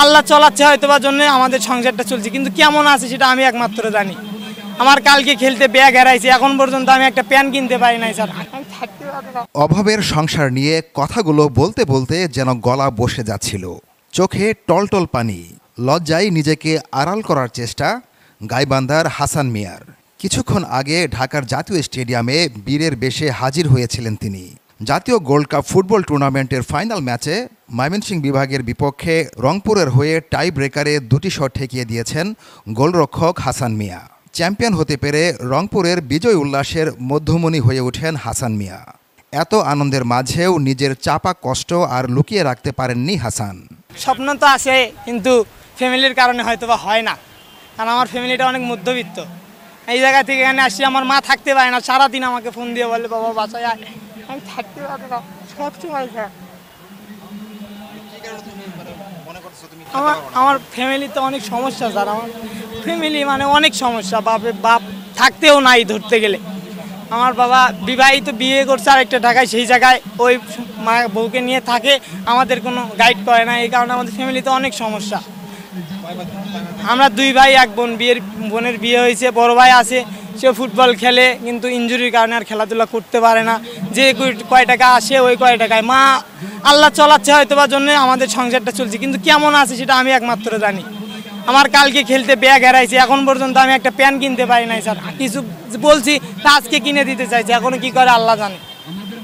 আল্লাহ চলাচ্ছে হয়তো বা জন্য আমাদের সংসারটা চলছে, কিন্তু কেমন আছে সেটা আমি একমাত্র জানি। আমার কালকে খেলতে ব্যাগ হারাইছে, এখন পর্যন্ত আমি একটা প্যান কিনতে পারি নাই স্যার। অভাবের সংসার নিয়ে কথাগুলো বলতে বলতে যেন গলা বসে যাচ্ছিল, চোখে টলটল পানি। লজ্জায় নিজেকে আড়াল করার চেষ্টা গাইবান্ধার হাসান মিয়ার। কিছুক্ষণ আগে ঢাকার জাতীয় স্টেডিয়ামে বীরের বেশে হাজির হয়েছিলেন তিনি। জাতীয় গোল্ড কাপ ফুটবল টুর্নামেন্টের ফাইনাল ম্যাচে ময়মনসিংহ বিভাগের বিপক্ষে রংপুরের হয়ে টাই ব্রেকারে 2টি শট ঠেকিয়ে দিয়েছেন গোলরক্ষক হাসান মিয়া। চ্যাম্পিয়ন হতে পেরে রংপুরের বিজয় উল্লাসের মধ্যমণি হয়ে ওঠেন হাসান মিয়া। এত আনন্দের মাঝেও নিজের চাপা কষ্ট আর লুকিয়ে রাখতে পারেননি হাসান। স্বপ্ন তো আছে, কিন্তু ফ্যামিলির কারণে হয়তো বা হয় না, কারণ আমার ফ্যামিলিটা অনেক মধ্যবিত্ত। এই জায়গা থেকে এখানে আসি, আমার মা থাকতে পারে না, সারাদিন আমাকে ফোন দিয়ে বলে বাবা বাসায় আয়, আমি থাকতে পারি না সবসময়। আমার ফ্যামিলিতে অনেক সমস্যা স্যার, আমার ফ্যামিলি মানে অনেক সমস্যা। বাপ থাকতেও নাই ধরতে গেলে। আমার বাবা বিবাহিত, বিয়ে করছে আরেকটা ঢাকায়, সেই জায়গায় ওই মা বউকে নিয়ে থাকে, আমাদের কোনো গাইড করে না। এই কারণে আমাদের ফ্যামিলিতে অনেক সমস্যা। আমরা 2 ভাই 1 বোন, বোনের বিয়ে হয়েছে, বড় ভাই আছে, সে ফুটবল খেলে, কিন্তু ইনজুরির কারণে আর খেলাধুলা করতে পারে না। যে কয় টাকা আসে ওই কয় টাকায় মা আল্লাহ চলাচ্ছে হয়তো বা জন্য আমাদের সংসারটা চলছে, কিন্তু কেমন আছে সেটা আমি একমাত্র জানি। আমার কালকে খেলতে ব্যাগ হারাইছে, এখন পর্যন্ত আমি একটা প্যান কিনতে পারি নাই স্যার। কিছু বলছি তা আজকে কিনে দিতে চাইছে, এখনো কি করে আল্লাহ জানে।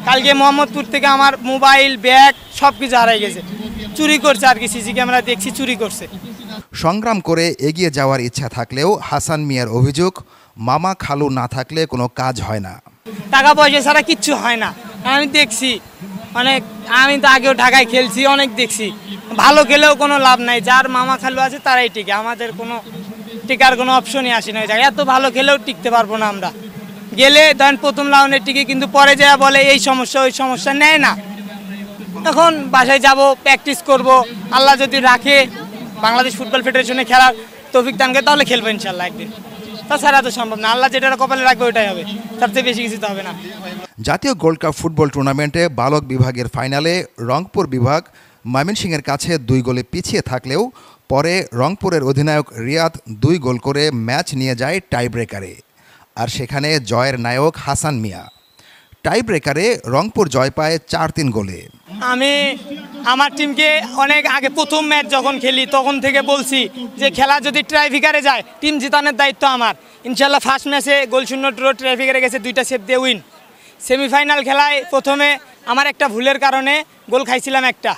কালকে মোহাম্মদপুর থেকে আমার মোবাইল, ব্যাগ সব কিছু হারাই গেছে, চুরি করছে আর কি, সিসি ক্যামেরা দেখছি চুরি করছে। সংগ্রাম করে এগিয়ে যাওয়ার ইচ্ছা থাকলেও হাসান মিয়ার অভিযোগ, মামা খালু না থাকলে কোনো কাজ হয় না। টাকা পয়সা ছাড়া কিচ্ছু হয় না। আমি দেখছি অনেক, আমি তো আগেও ঢাকায় খেলছি, অনেক দেখছি ভালো খেলেও কোনো লাভ নাই। যার মামা খালু আছে তারাই টিকে, আমাদের কোনো টিকার কোনো অপশনই আসে না। ওই জায়গায় এত ভালো খেলেও টিকতে পারবো না আমরা। গেলে ধরেন প্রথম রাউন্ডে টিকে, কিন্তু পরে যা বলে এই সমস্যা ওই সমস্যা নেয় না। এখন বাসায় যাব, প্র্যাকটিস করব, আল্লাহ যদি রাখে বাংলাদেশ ফুটবল ফেডারেশনে খেলার তৌফিক দান করে তাহলে খেলবো ইনশাল্লাহ একদিন। তাছাড়া তো সম্ভব না, আল্লাহ যেটা কপালে রাখবে ওইটাই হবে, তার থেকে বেশি কিছু তো হবে না। জাতীয় গোল্ড কাপ ফুটবল টুর্নামেন্টে বালক বিভাগের ফাইনালে রংপুর বিভাগ ময়মনসিংহের কাছে 2 গোলে পিছিয়ে থাকলেও পরে রংপুরের অধিনায়ক রিয়াদ 2 গোল করে ম্যাচ নিয়ে যায় টাই ব্রেকারে। আর সেখানে জয়ের নায়ক হাসান মিয়া। টাই ব্রেকারে রংপুর জয় পায় 4-3 গোলে। আমি আমার টিমকে অনেক আগে প্রথম ম্যাচ যখন খেলি তখন থেকে বলছি যে খেলা যদি ট্রাইফিকারে যায় টিম জিতানোর দায়িত্ব আমার। ইনশাল্লাহ ফার্স্ট ম্যাচে 0-0 ড্র, ট্রাইফিকারে গেছে 2টা সেভ দিয়ে উইন। সেমিফাইনাল খেলায় প্রথমে আমার একটা ভুলের কারণে গোল খাইছিলাম একটা,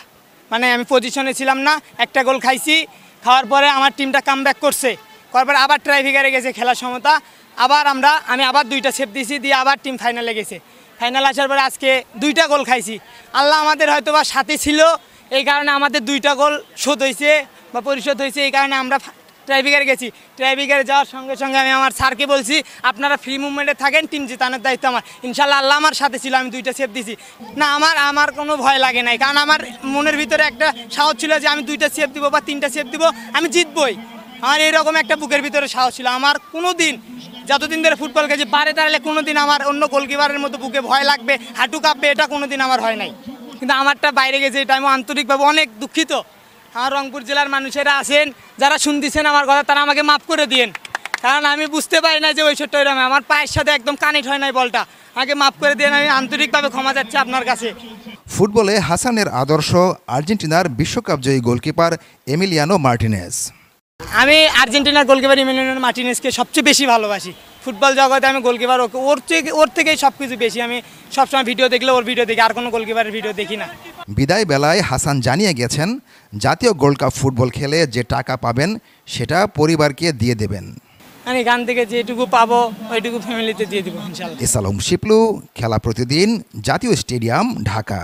মানে আমি পজিশনে ছিলাম না, একটা গোল খাইছি। খাওয়ার পরে আমার টিমটা কামব্যাক করছে, করার পরে আবার ট্রাইফিকারে গেছে খেলার সমতা, আবার আমি আবার 2টা সেভ দিয়েছি, দিয়ে আবার টিম ফাইনালে গেছে। ফাইনাল আসার পরে আজকে 2টা গোল খাইছি। আল্লাহ আমাদের হয়তো বা সাথে ছিল, এই কারণে আমাদের 2টা গোল শোধ হয়েছে বা পরিশোধ হয়েছে, এই কারণে আমরা ট্রাইফিকারে গেছি। ট্রাইফিকারে যাওয়ার সঙ্গে সঙ্গে আমি আমার স্যারকে বলছি আপনারা ফ্রি মুভমেন্টে থাকেন, টিম জিতানোর দায়িত্ব আমার। ইনশাল্লাহ আল্লাহ আমার সাথে ছিল, আমি 2টা সেভ দিছি না। আমার কোনো ভয় লাগে নাই, কারণ আমার মনের ভিতরে একটা সাহস ছিল যে আমি 2টা সেভ দিব বা 3টা সেভ দিব, আমি জিতবই। আমার এইরকম একটা বুকের ভিতরে সাহস ছিল। আমার কোনো দিন যতদিন ধরে ফুটবল খেলছি পারে দাঁড়ালে কোনো দিন আমার অন্য গোলকিপারের মতো বুকে ভয় লাগবে, হাঁটু কাঁপবে, এটা কোনো দিন আমার হয় নাই। কিন্তু আমারটা বাইরে গেছে, এটা আমি আন্তরিকভাবে অনেক দুঃখিত। আমার রংপুর জেলার মানুষেরা আছেন যারা শুনতেছেন আমার কথা, তারা আমাকে মাফ করে দিয়েন, কারণ আমি বুঝতে পারি না যে ওই শটটা ওইরকম, আমার পায়ের সাথে একদম কানেক্ট হয় নাই বলটা। আমাকে মাফ করে দিয়েন, আমি আন্তরিকভাবে ক্ষমা চাচ্ছি আপনার কাছে। ফুটবলে হাসানের আদর্শ আর্জেন্টিনার বিশ্বকাপ জয়ী গোলকিপার এমিলিয়ানো মার্টিনেজ। আমি আর্জেন্টিনার গোলকিপার এমিলিয়ানো মার্টিনেজকে সবচেয়ে বেশি ভালোবাসি। ফুটবল জগতে আমি গোলকিপার ওর থেকেই সব কিছু বেশি। আমি সবসময় ভিডিও দেখলে ওর ভিডিও দেখি, আর কোনো গোলকিপারের ভিডিও দেখি না। বিদায় বেলায় হাসান জানিয়ে গেছেন, জাতীয় গোল্ড কাপ ফুটবল খেলে যে টাকা পাবেন সেটা পরিবারকে দিয়ে দেবেন। আমি এখান থেকে যেটুকু পাবো ওইটুকু ফ্যামিলিতে দিয়ে দেবো ইনশাল্লাহ। এসালম শিপলু, খেলা প্রতিদিন, জাতীয় স্টেডিয়াম, ঢাকা।